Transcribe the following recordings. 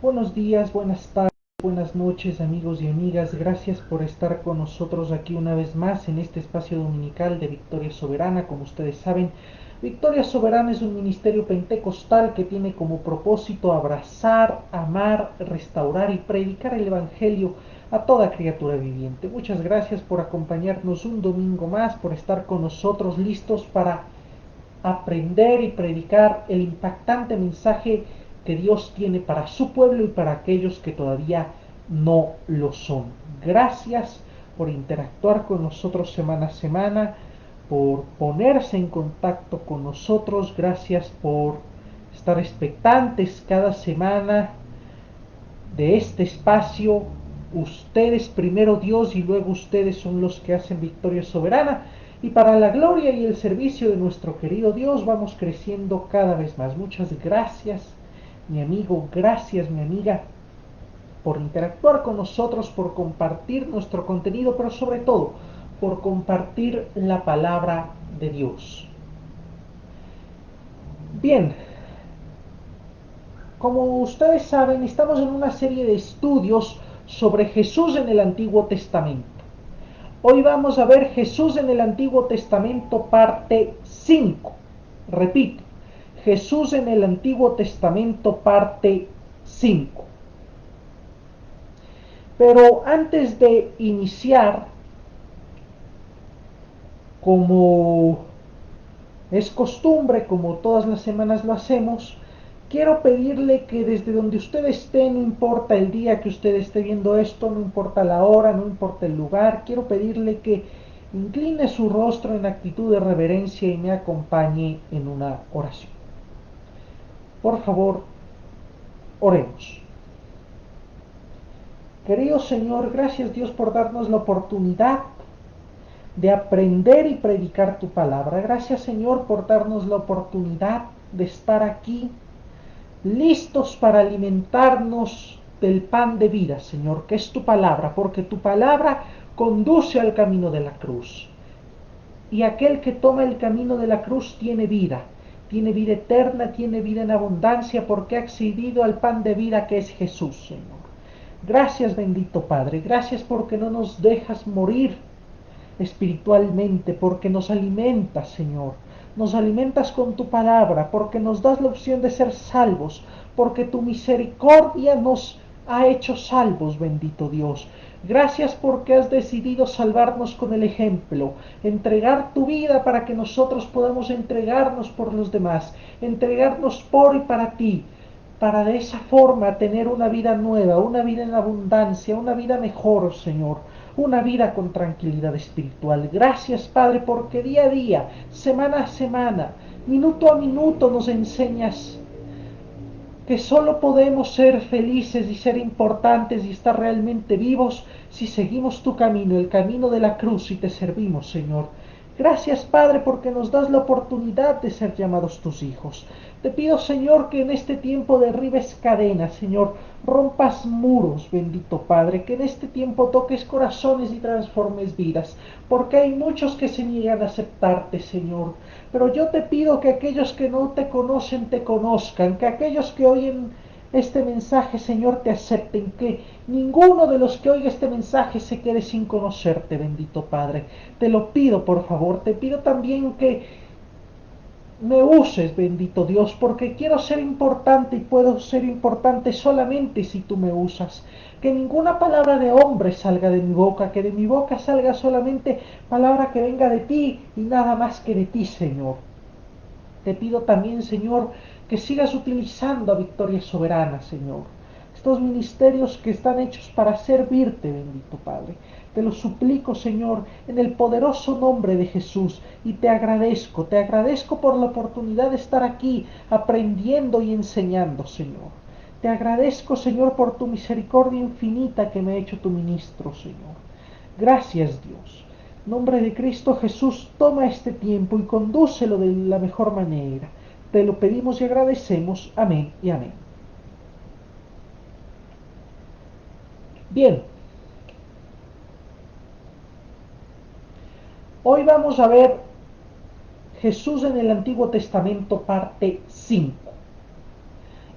Buenos días, buenas tardes, buenas noches amigos y amigas. Gracias por estar con nosotros aquí una vez más en este espacio dominical de Victoria Soberana. Como ustedes saben, Victoria Soberana es un ministerio pentecostal que tiene como propósito abrazar, amar, restaurar y predicar el Evangelio a toda criatura viviente. Muchas gracias por acompañarnos un domingo más, por estar con nosotros listos para aprender y predicar el impactante mensaje que Dios tiene para su pueblo y para aquellos que todavía no lo son. Gracias por interactuar con nosotros semana a semana, por ponerse en contacto con nosotros, gracias por estar expectantes cada semana de este espacio. Ustedes primero Dios y luego ustedes son los que hacen Victoria Soberana, y para la gloria y el servicio de nuestro querido Dios vamos creciendo cada vez más. Muchas gracias mi amigo, gracias mi amiga por interactuar con nosotros, por compartir nuestro contenido, pero sobre todo por compartir la palabra de Dios. Bien, como ustedes saben, estamos en una serie de estudios sobre Jesús en el Antiguo Testamento. Hoy vamos a ver Jesús en el Antiguo Testamento parte 5. Repito, Jesús en el Antiguo Testamento parte 5. Pero antes de iniciar, como es costumbre, como todas las semanas lo hacemos, quiero pedirle que desde donde usted esté, no importa el día que usted esté viendo esto, no importa la hora, no importa el lugar, quiero pedirle que incline su rostro en actitud de reverencia y me acompañe en una oración. Por favor, oremos. Querido Señor, gracias Dios por darnos la oportunidad de aprender y predicar tu palabra. Gracias Señor por darnos la oportunidad de estar aquí listos para alimentarnos del pan de vida, Señor, que es tu palabra, porque tu palabra conduce al camino de la cruz. Y aquel que toma el camino de la cruz tiene vida eterna, tiene vida en abundancia, porque ha accedido al pan de vida que es Jesús, Señor. Gracias, bendito Padre, gracias porque no nos dejas morir espiritualmente, porque nos alimentas, Señor. Nos alimentas con tu palabra, porque nos das la opción de ser salvos, porque tu misericordia nos ha hecho salvos, bendito Dios. Gracias porque has decidido salvarnos con el ejemplo, entregar tu vida para que nosotros podamos entregarnos por los demás, entregarnos por y para ti, para de esa forma tener una vida nueva, una vida en abundancia, una vida mejor, Señor, una vida con tranquilidad espiritual. Gracias, Padre, porque día a día, semana a semana, minuto a minuto nos enseñas que solo podemos ser felices y ser importantes y estar realmente vivos si seguimos tu camino, el camino de la cruz, y te servimos, Señor. Gracias, Padre, porque nos das la oportunidad de ser llamados tus hijos. Te pido, Señor, que en este tiempo derribes cadenas, Señor, rompas muros, bendito Padre, que en este tiempo toques corazones y transformes vidas, porque hay muchos que se niegan a aceptarte, Señor. Pero yo te pido que aquellos que no te conocen te conozcan, que aquellos que oyen este mensaje, Señor, te acepten, que ninguno de los que oiga este mensaje se quede sin conocerte, bendito Padre. Te lo pido, por favor. Te pido también que me uses, bendito Dios, porque quiero ser importante y puedo ser importante solamente si tú me usas. Que ninguna palabra de hombre salga de mi boca, que de mi boca salga solamente palabra que venga de ti y nada más que de ti, Señor. Te pido también, Señor, que sigas utilizando a Victoria Soberana, Señor. Estos ministerios que están hechos para servirte, bendito Padre. Te lo suplico, Señor, en el poderoso nombre de Jesús, y te agradezco por la oportunidad de estar aquí aprendiendo y enseñando, Señor. Te agradezco, Señor, por tu misericordia infinita que me ha hecho tu ministro, Señor. Gracias, Dios. En nombre de Cristo Jesús, toma este tiempo y condúcelo de la mejor manera. Te lo pedimos y agradecemos. Amén y amén. Bien, hoy vamos a ver Jesús en el Antiguo Testamento parte 5.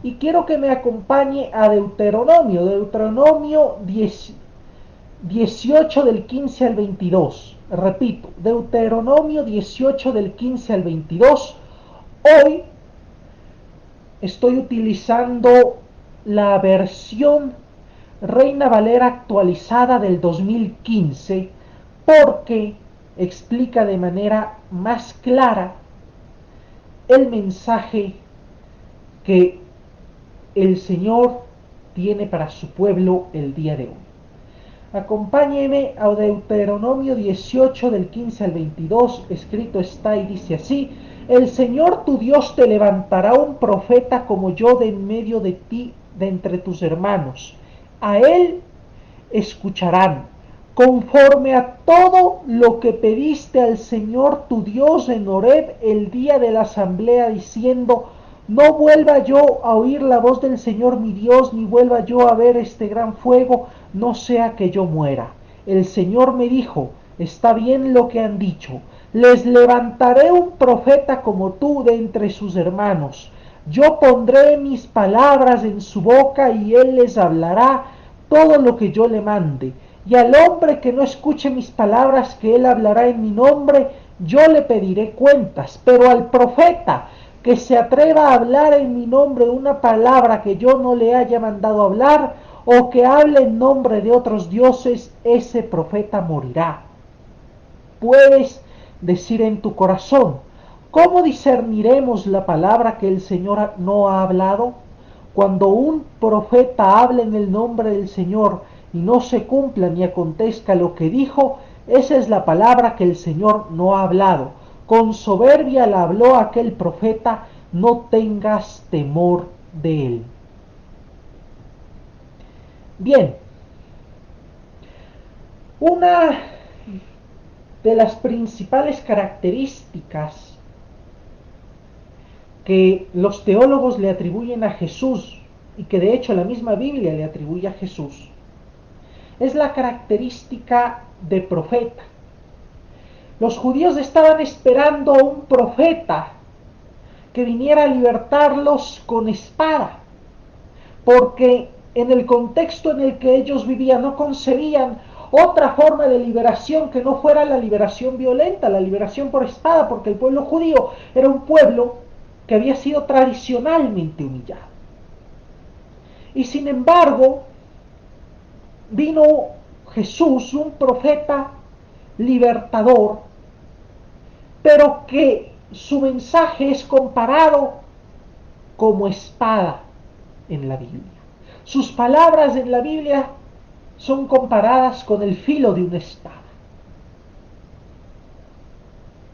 Y quiero que me acompañe a Deuteronomio 18 del 15 al 22. Repito, Deuteronomio 18 del 15 al 22. Hoy estoy utilizando la versión Reina Valera actualizada del 2015 porque explica de manera más clara el mensaje que el Señor tiene para su pueblo el día de hoy. Acompáñeme a Deuteronomio 18 del 15 al 22, escrito está y dice así: el Señor tu Dios te levantará un profeta como yo de en medio de ti, de entre tus hermanos. A él escucharán, conforme a todo lo que pediste al Señor tu Dios en Horeb el día de la asamblea, diciendo: no vuelva yo a oír la voz del Señor mi Dios, ni vuelva yo a ver este gran fuego, no sea que yo muera. El Señor me dijo: está bien lo que han dicho, les levantaré un profeta como tú de entre sus hermanos. Yo pondré mis palabras en su boca y él les hablará todo lo que yo le mande. Y al hombre que no escuche mis palabras que él hablará en mi nombre, yo le pediré cuentas. Pero al profeta que se atreva a hablar en mi nombre una palabra que yo no le haya mandado hablar, o que hable en nombre de otros dioses, ese profeta morirá. Puedes decir en tu corazón: ¿cómo discerniremos la palabra que el Señor no ha hablado? Cuando un profeta habla en el nombre del Señor y no se cumpla ni acontezca lo que dijo, esa es la palabra que el Señor no ha hablado. Con soberbia la habló aquel profeta, no tengas temor de él. Bien, una de las principales características que los teólogos le atribuyen a Jesús, y que de hecho la misma Biblia le atribuye a Jesús, es la característica de profeta. Los judíos estaban esperando a un profeta que viniera a libertarlos con espada, porque en el contexto en el que ellos vivían no concebían otra forma de liberación que no fuera la liberación violenta, la liberación por espada, porque el pueblo judío era un pueblo que había sido tradicionalmente humillado. Y sin embargo, vino Jesús, un profeta libertador, pero que su mensaje es comparado como espada en la Biblia. Sus palabras en la Biblia son comparadas con el filo de una espada.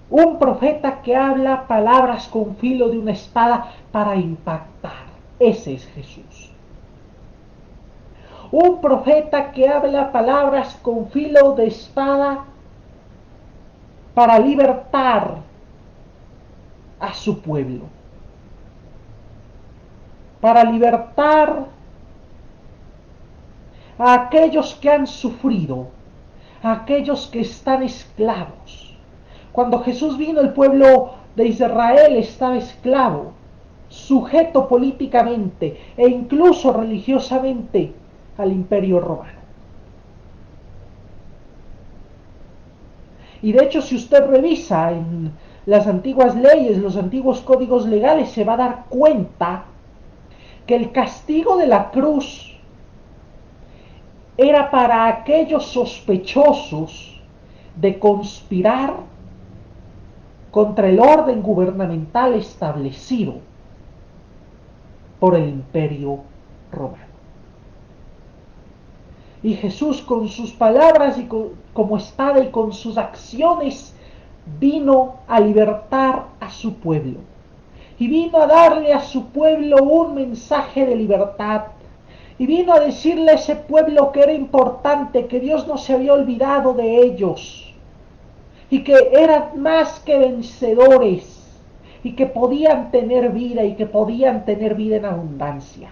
Un profeta que habla palabras con filo de una espada para impactar. Ese es Jesús. Un profeta que habla palabras con filo de espada para libertar a su pueblo. Para libertar a aquellos que han sufrido, a aquellos que están esclavos. Cuando Jesús vino, el pueblo de Israel estaba esclavo, sujeto políticamente e incluso religiosamente al imperio romano. Y de hecho, si usted revisa en las antiguas leyes, los antiguos códigos legales, se va a dar cuenta que el castigo de la cruz era para aquellos sospechosos de conspirar contra el orden gubernamental establecido por el imperio romano. Y Jesús, con sus palabras y como espada, y con sus acciones, vino a libertar a su pueblo. Y vino a darle a su pueblo un mensaje de libertad. Y vino a decirle a ese pueblo que era importante, que Dios no se había olvidado de ellos. Y que eran más que vencedores. Y que podían tener vida, y que podían tener vida en abundancia.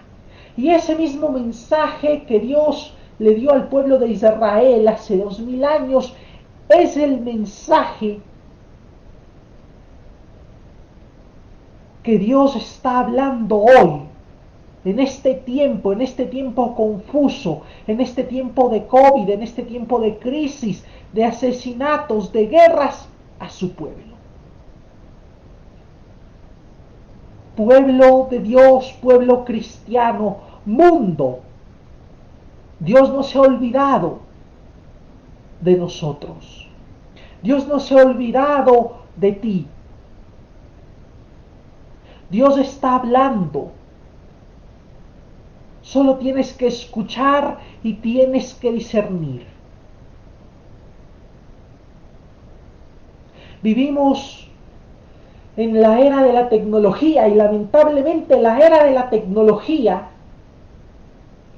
Y ese mismo mensaje que Dios le dio al pueblo de Israel hace 2000 años es el mensaje que Dios está hablando hoy en este tiempo confuso, en este tiempo de COVID, en este tiempo de crisis, de asesinatos, de guerras, a su pueblo. Pueblo de Dios, pueblo cristiano, mundo. Dios no se ha olvidado de nosotros. Dios no se ha olvidado de ti. Dios está hablando. Solo tienes que escuchar y tienes que discernir. Vivimos en la era de la tecnología y lamentablemente la era de la tecnología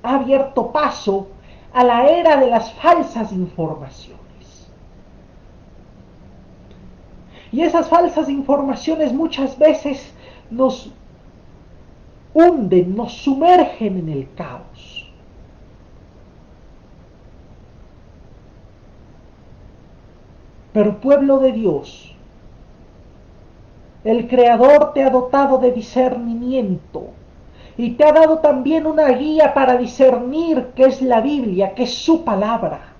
ha abierto paso a la era de las falsas informaciones. Y esas falsas informaciones muchas veces nos hunden, nos sumergen en el caos. Pero pueblo de Dios, el Creador te ha dotado de discernimiento y te ha dado también una guía para discernir qué es la Biblia, qué es su palabra.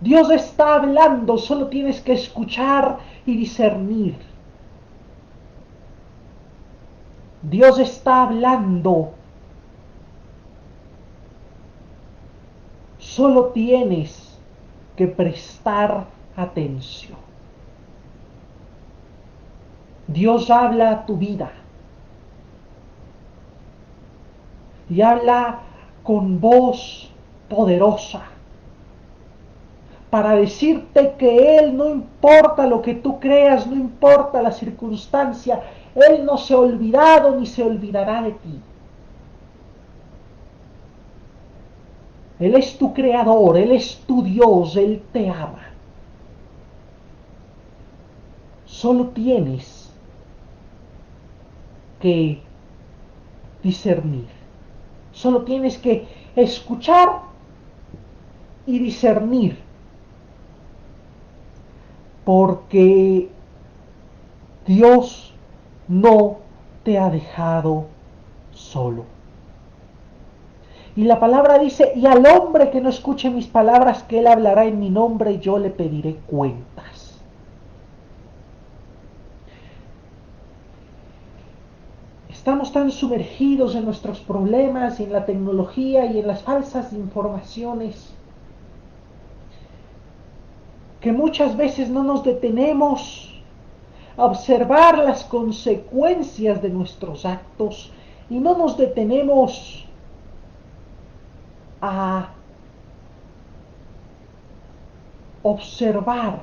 Dios está hablando, solo tienes que escuchar y discernir. Dios está hablando, solo tienes que prestar atención. Dios habla a tu vida y habla con voz poderosa para decirte que Él, no importa lo que tú creas, no importa la circunstancia, Él no se ha olvidado ni se olvidará de ti. Él es tu creador, Él es tu Dios, Él te ama. Solo tienes que discernir. Solo tienes que escuchar y discernir. Porque Dios no te ha dejado solo. Y la palabra dice, y al hombre que no escuche mis palabras, que él hablará en mi nombre, yo le pediré cuentas. Estamos tan sumergidos en nuestros problemas y en la tecnología y en las falsas informaciones que muchas veces no nos detenemos a observar las consecuencias de nuestros actos y no nos detenemos a observar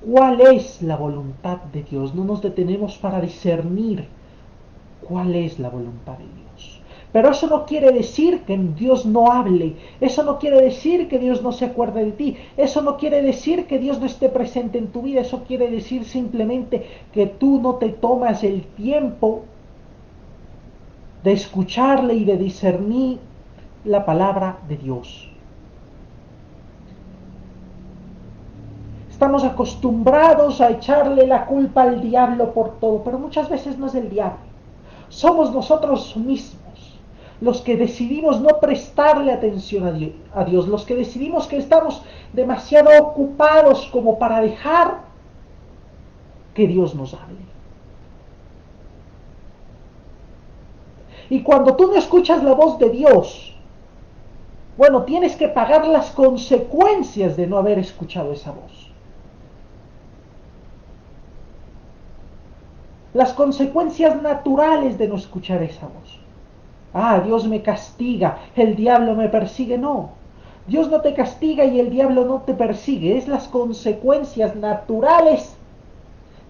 cuál es la voluntad de Dios. No nos detenemos para discernir cuál es la voluntad de Dios. Pero eso no quiere decir que Dios no hable, eso no quiere decir que Dios no se acuerde de ti, eso no quiere decir que Dios no esté presente en tu vida, eso quiere decir simplemente que tú no te tomas el tiempo de escucharle y de discernir la palabra de Dios. Estamos acostumbrados a echarle la culpa al diablo por todo, pero muchas veces no es el diablo. Somos nosotros mismos los que decidimos no prestarle atención a Dios, los que decidimos que estamos demasiado ocupados como para dejar que Dios nos hable. Y cuando tú no escuchas la voz de Dios, bueno, tienes que pagar las consecuencias de no haber escuchado esa voz. Las consecuencias naturales de no escuchar esa voz. Ah, Dios me castiga, el diablo me persigue. No, Dios no te castiga y el diablo no te persigue. Es las consecuencias naturales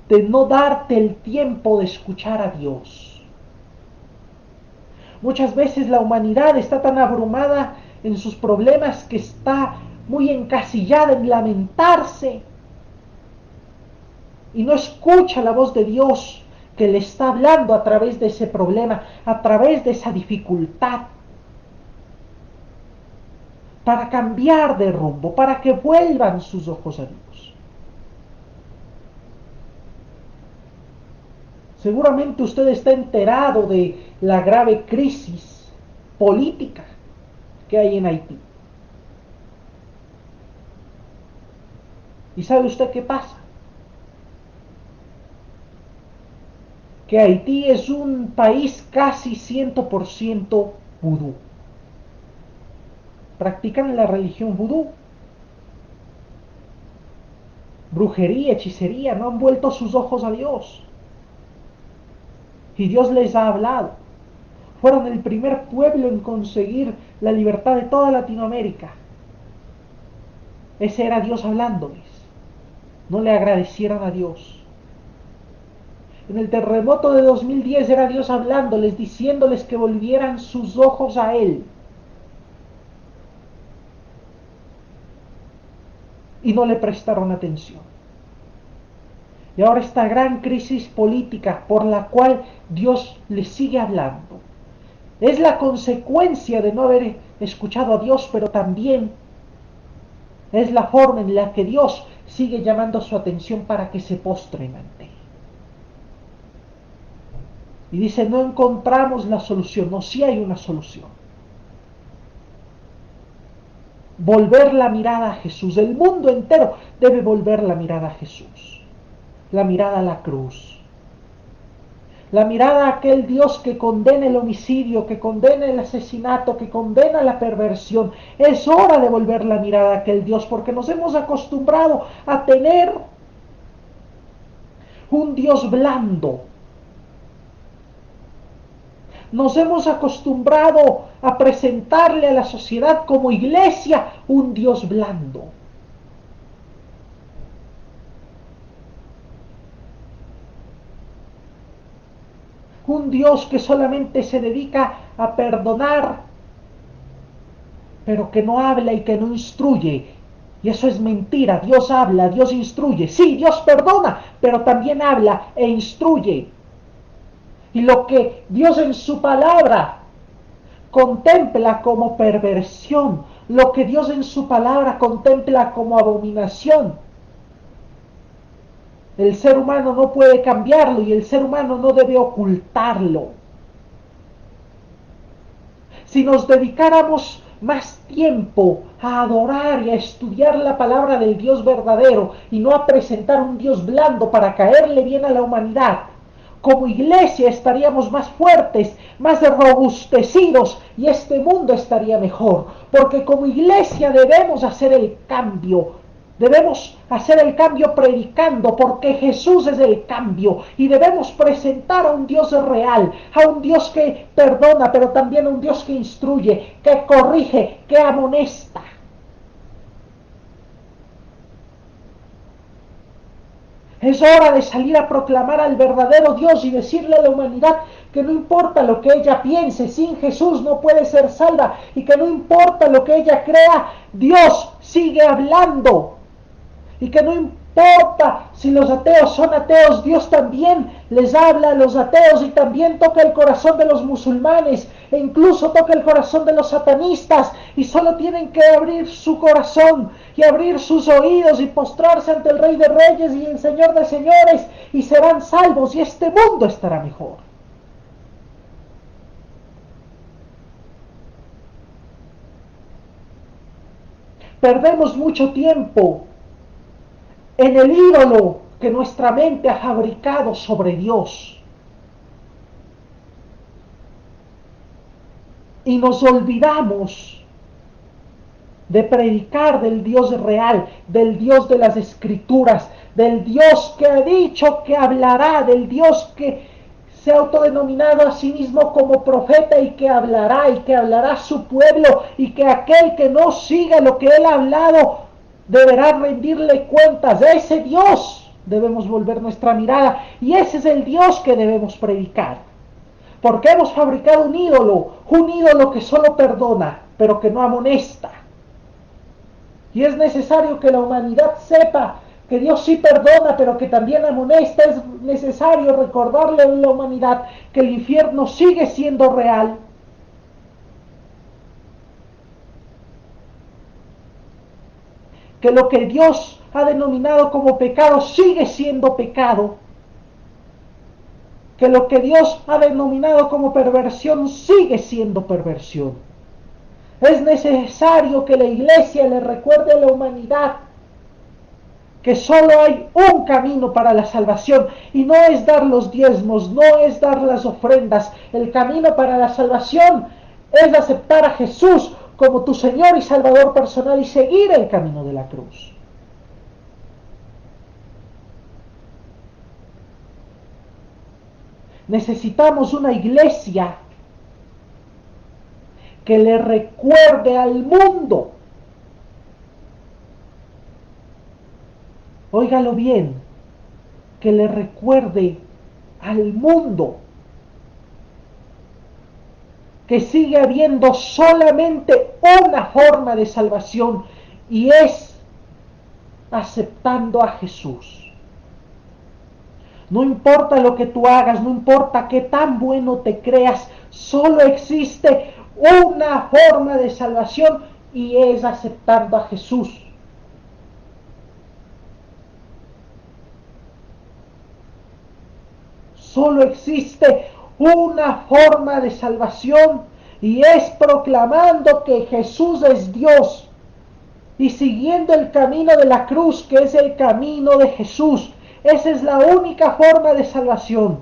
de no darte el tiempo de escuchar a Dios. Muchas veces la humanidad está tan abrumada en sus problemas que está muy encasillada en lamentarse y no escucha la voz de Dios que le está hablando a través de ese problema, a través de esa dificultad, para cambiar de rumbo, para que vuelvan sus ojos a Dios. Seguramente usted está enterado de la grave crisis política que hay en Haití. ¿Y sabe usted qué pasa? Que Haití es un país casi 100% vudú. Practican la religión vudú. Brujería, hechicería, no han vuelto sus ojos a Dios. Y Dios les ha hablado. Fueron el primer pueblo en conseguir la libertad de toda Latinoamérica. Ese era Dios hablándoles. No le agradecieron a Dios. En el terremoto de 2010 era Dios hablándoles, diciéndoles que volvieran sus ojos a Él. Y no le prestaron atención. Y ahora esta gran crisis política por la cual Dios les sigue hablando es la consecuencia de no haber escuchado a Dios, pero también es la forma en la que Dios sigue llamando su atención para que se postren ante Él. Y dice, no encontramos la solución. No, sí hay una solución. Volver la mirada a Jesús. El mundo entero debe volver la mirada a Jesús. La mirada a la cruz. La mirada a aquel Dios que condena el homicidio, que condena el asesinato, que condena la perversión. Es hora de volver la mirada a aquel Dios, porque nos hemos acostumbrado a tener un Dios blando. Nos hemos acostumbrado a presentarle a la sociedad como iglesia un Dios blando. Un Dios que solamente se dedica a perdonar, pero que no habla y que no instruye. Y eso es mentira. Dios habla, Dios instruye. Sí, Dios perdona, pero también habla e instruye. Y lo que Dios en su palabra contempla como perversión, lo que Dios en su palabra contempla como abominación, el ser humano no puede cambiarlo y el ser humano no debe ocultarlo. Si nos dedicáramos más tiempo a adorar y a estudiar la palabra del Dios verdadero y no a presentar un Dios blando para caerle bien a la humanidad, como iglesia estaríamos más fuertes, más robustecidos y este mundo estaría mejor, porque como iglesia debemos hacer el cambio. Debemos hacer el cambio predicando porque Jesús es el cambio y debemos presentar a un Dios real, a un Dios que perdona, pero también a un Dios que instruye, que corrige, que amonesta. Es hora de salir a proclamar al verdadero Dios y decirle a la humanidad que no importa lo que ella piense, sin Jesús no puede ser salva y que no importa lo que ella crea, Dios sigue hablando. Y que no importa si los ateos son ateos, Dios también les habla a los ateos y también toca el corazón de los musulmanes e incluso toca el corazón de los satanistas y solo tienen que abrir su corazón y abrir sus oídos y postrarse ante el Rey de Reyes y el Señor de Señores y serán salvos y este mundo estará mejor. Perdemos mucho tiempo en el ídolo que nuestra mente ha fabricado sobre Dios. Y nos olvidamos de predicar del Dios real, del Dios de las Escrituras, del Dios que ha dicho que hablará, del Dios que se ha autodenominado a sí mismo como profeta y que hablará a su pueblo y que aquel que no siga lo que él ha hablado deberá rendirle cuentas. A ese Dios debemos volver nuestra mirada y ese es el Dios que debemos predicar. Porque hemos fabricado un ídolo que solo perdona, pero que no amonesta. Y es necesario que la humanidad sepa que Dios sí perdona, pero que también amonesta. Es necesario recordarle a la humanidad que el infierno sigue siendo real. Que lo que Dios ha denominado como pecado sigue siendo pecado. que lo que Dios ha denominado como perversión sigue siendo perversión. Es necesario que la iglesia le recuerde a la humanidad que solo hay un camino para la salvación, y no es dar los diezmos, no es dar las ofrendas. El camino para la salvación es aceptar a Jesús como tu Señor y Salvador personal y seguir el camino de la cruz. Necesitamos una iglesia que le recuerde al mundo, óigalo bien, que le recuerde al mundo que sigue habiendo solamente una forma de salvación, y es aceptando a Jesús. No importa lo que tú hagas, no importa qué tan bueno te creas, solo existe una forma de salvación, y es aceptando a Jesús. Solo existe una forma de salvación, y es proclamando que Jesús es Dios y siguiendo el camino de la cruz, que es el camino de Jesús. Esa es la única forma de salvación.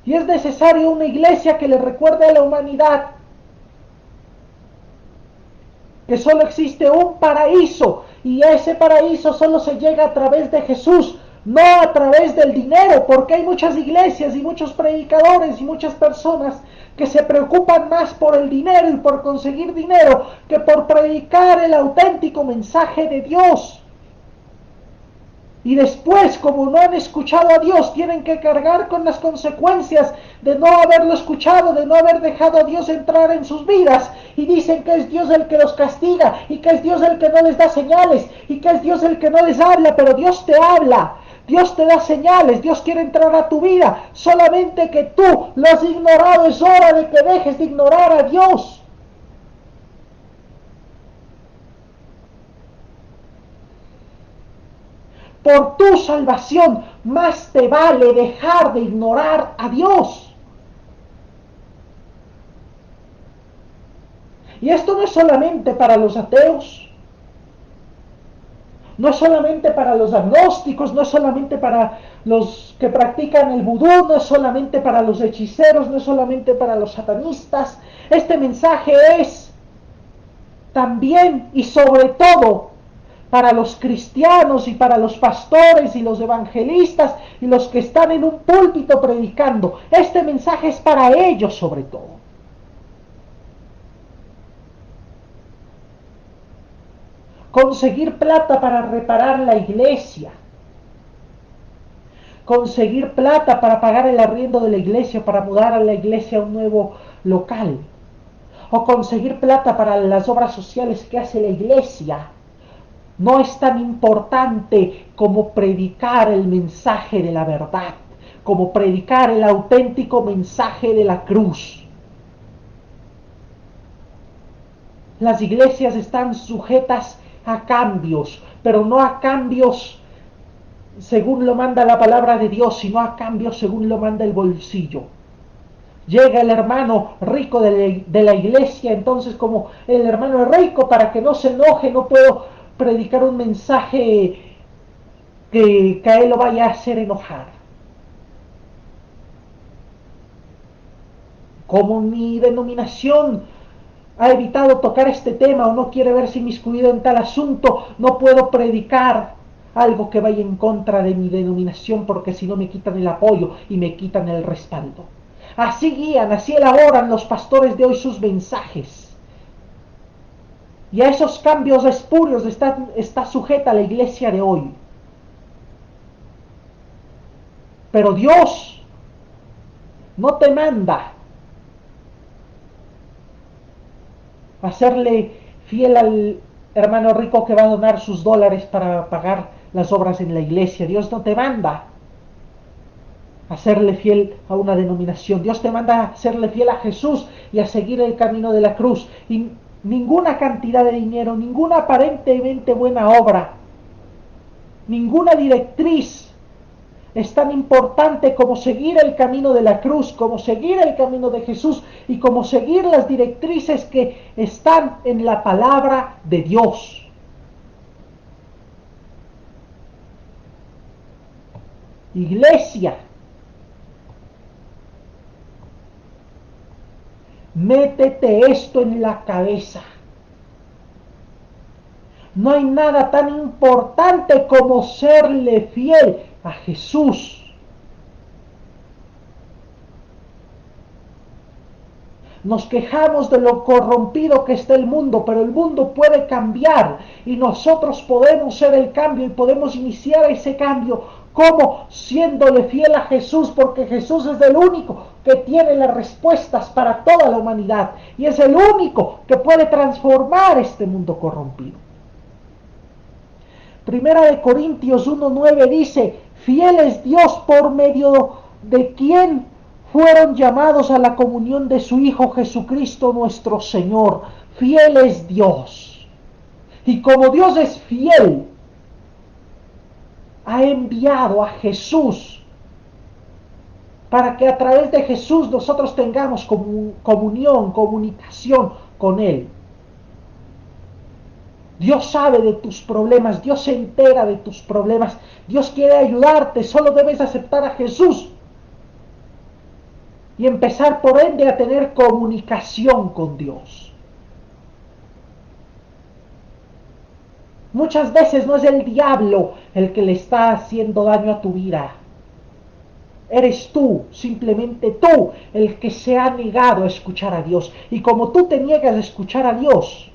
Y es necesario una iglesia que le recuerde a la humanidad que solo existe un paraíso, y a ese paraíso solo se llega a través de Jesús, no a través del dinero, porque hay muchas iglesias y muchos predicadores y muchas personas que se preocupan más por el dinero y por conseguir dinero que por predicar el auténtico mensaje de Dios. Y después, como no han escuchado a Dios, tienen que cargar con las consecuencias de no haberlo escuchado, de no haber dejado a Dios entrar en sus vidas. Y dicen que es Dios el que los castiga, y que es Dios el que no les da señales, y que es Dios el que no les habla. Pero Dios te habla, Dios te da señales, Dios quiere entrar a tu vida. Solamente que tú lo has ignorado. Es hora de que dejes de ignorar a Dios. Por tu salvación, más te vale dejar de ignorar a Dios. Y esto no es solamente para los ateos, no es solamente para los agnósticos, no es solamente para los que practican el vudú, no es solamente para los hechiceros, no es solamente para los satanistas. Este mensaje es también y sobre todo para los cristianos y para los pastores y los evangelistas y los que están en un púlpito predicando. Este mensaje es para ellos sobre todo. Conseguir plata para reparar la iglesia, conseguir plata para pagar el arriendo de la iglesia, para mudar a la iglesia a un nuevo local, o conseguir plata para las obras sociales que hace la iglesia, no es tan importante como predicar el mensaje de la verdad, como predicar el auténtico mensaje de la cruz. Las iglesias están sujetas a cambios, pero no a cambios según lo manda la palabra de Dios, sino a cambios según lo manda el bolsillo. Llega el hermano rico de la iglesia, entonces como el hermano es rico, para que no se enoje, no puedo predicar un mensaje que a él lo vaya a hacer enojar. Como mi denominación ha evitado tocar este tema o no quiere verse inmiscuido en tal asunto, no puedo predicar algo que vaya en contra de mi denominación, porque si no me quitan el apoyo y me quitan el respaldo. Así guían, así elaboran los pastores de hoy sus mensajes. Y a esos cambios espurios está sujeta la iglesia de hoy. Pero Dios no te manda a serle fiel al hermano rico que va a donar sus dólares para pagar las obras en la iglesia. Dios no te manda a serle fiel a una denominación. Dios te manda a serle fiel a Jesús y a seguir el camino de la cruz. Y ninguna cantidad de dinero, ninguna aparentemente buena obra, ninguna directriz Es tan importante como seguir el camino de la cruz, como seguir el camino de Jesús y como seguir las directrices que están en la palabra de Dios. Iglesia, métete esto en la cabeza. No hay nada tan importante como serle fiel a Jesús. Nos quejamos de lo corrompido que está el mundo, pero el mundo puede cambiar y nosotros podemos ser el cambio y podemos iniciar ese cambio. ¿Cómo? Siéndole fiel a Jesús, porque Jesús es el único que tiene las respuestas para toda la humanidad y es el único que puede transformar este mundo corrompido. Primera de Corintios 1:9 dice, fiel es Dios por medio de quien fueron llamados a la comunión de su Hijo Jesucristo nuestro Señor. Fiel es Dios. Y como Dios es fiel, ha enviado a Jesús para que a través de Jesús nosotros tengamos comunión, comunicación con Él. Dios sabe de tus problemas, Dios se entera de tus problemas, Dios quiere ayudarte, solo debes aceptar a Jesús y empezar por ende a tener comunicación con Dios. Muchas veces no es el diablo el que le está haciendo daño a tu vida. Eres tú, simplemente tú, el que se ha negado a escuchar a Dios. Y como tú te niegas a escuchar a Dios,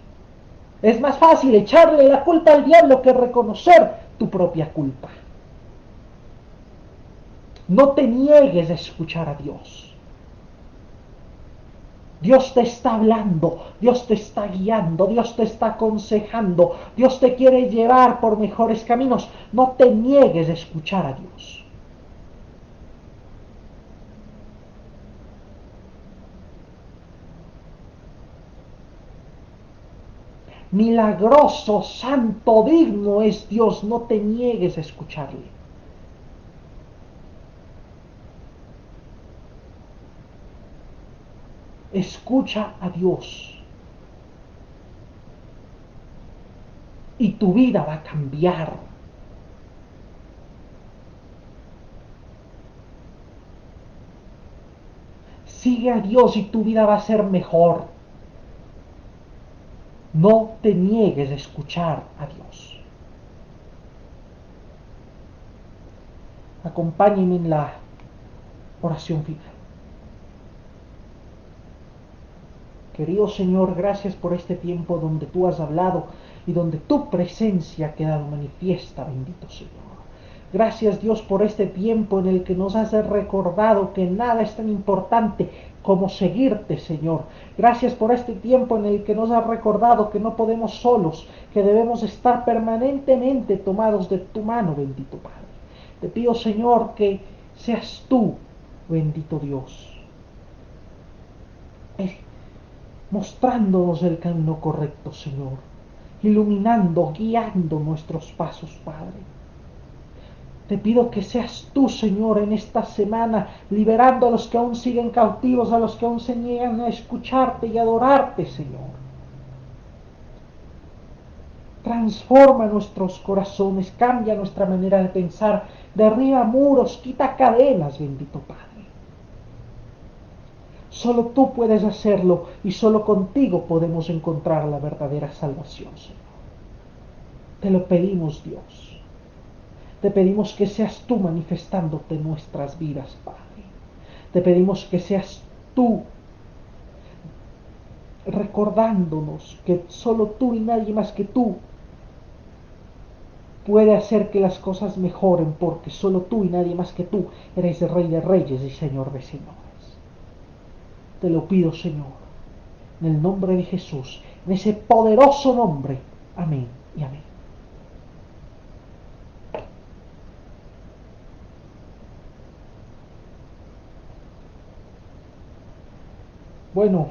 es más fácil echarle la culpa al diablo que reconocer tu propia culpa. No te niegues a escuchar a Dios. Dios te está hablando, Dios te está guiando, Dios te está aconsejando, Dios te quiere llevar por mejores caminos. No te niegues a escuchar a Dios. Milagroso, santo, digno es Dios, no te niegues a escucharle. Escucha a Dios y tu vida va a cambiar. Sigue a Dios y tu vida va a ser mejor. No te niegues a escuchar a Dios. Acompáñenme en la oración final. Querido Señor, gracias por este tiempo donde tú has hablado y donde tu presencia ha quedado manifiesta, bendito Señor. Gracias Dios por este tiempo en el que nos has recordado que nada es tan importante como seguirte, Señor. Gracias por este tiempo en el que nos has recordado que no podemos solos, que debemos estar permanentemente tomados de tu mano, bendito Padre. Te pido, Señor, que seas tú, bendito Dios, mostrándonos el camino correcto, Señor, iluminando, guiando nuestros pasos, Padre. Te pido que seas tú, Señor, en esta semana, liberando a los que aún siguen cautivos, a los que aún se niegan a escucharte y adorarte, Señor. Transforma nuestros corazones, cambia nuestra manera de pensar, derriba muros, quita cadenas, bendito Padre. Solo tú puedes hacerlo y solo contigo podemos encontrar la verdadera salvación, Señor. Te lo pedimos, Dios. Te pedimos que seas tú manifestándote en nuestras vidas, Padre. Te pedimos que seas tú recordándonos que solo tú y nadie más que tú puede hacer que las cosas mejoren, porque solo tú y nadie más que tú eres el Rey de Reyes y Señor de Señores. Te lo pido, Señor, en el nombre de Jesús, en ese poderoso nombre. Amén y amén. Bueno,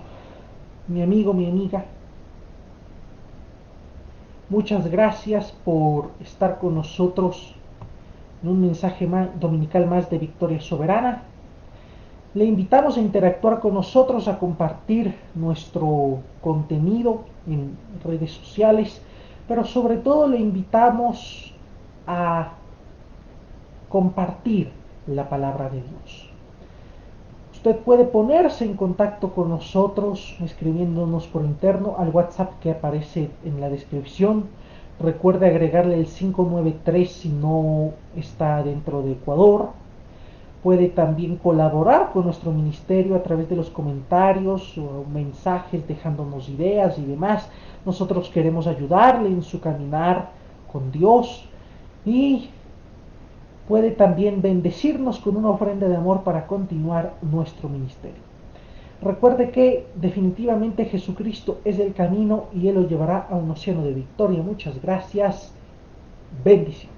mi amigo, mi amiga, muchas gracias por estar con nosotros en un mensaje dominical más de Victoria Soberana. Le invitamos a interactuar con nosotros, a compartir nuestro contenido en redes sociales, pero sobre todo le invitamos a compartir la palabra de Dios. Usted puede ponerse en contacto con nosotros escribiéndonos por interno al WhatsApp que aparece en la descripción. Recuerde agregarle el 593 si no está dentro de Ecuador. Puede también colaborar con nuestro ministerio a través de los comentarios o mensajes, dejándonos ideas y demás. Nosotros queremos ayudarle en su caminar con Dios y puede también bendecirnos con una ofrenda de amor para continuar nuestro ministerio. Recuerde que definitivamente Jesucristo es el camino y Él lo llevará a un océano de victoria. Muchas gracias. Bendiciones.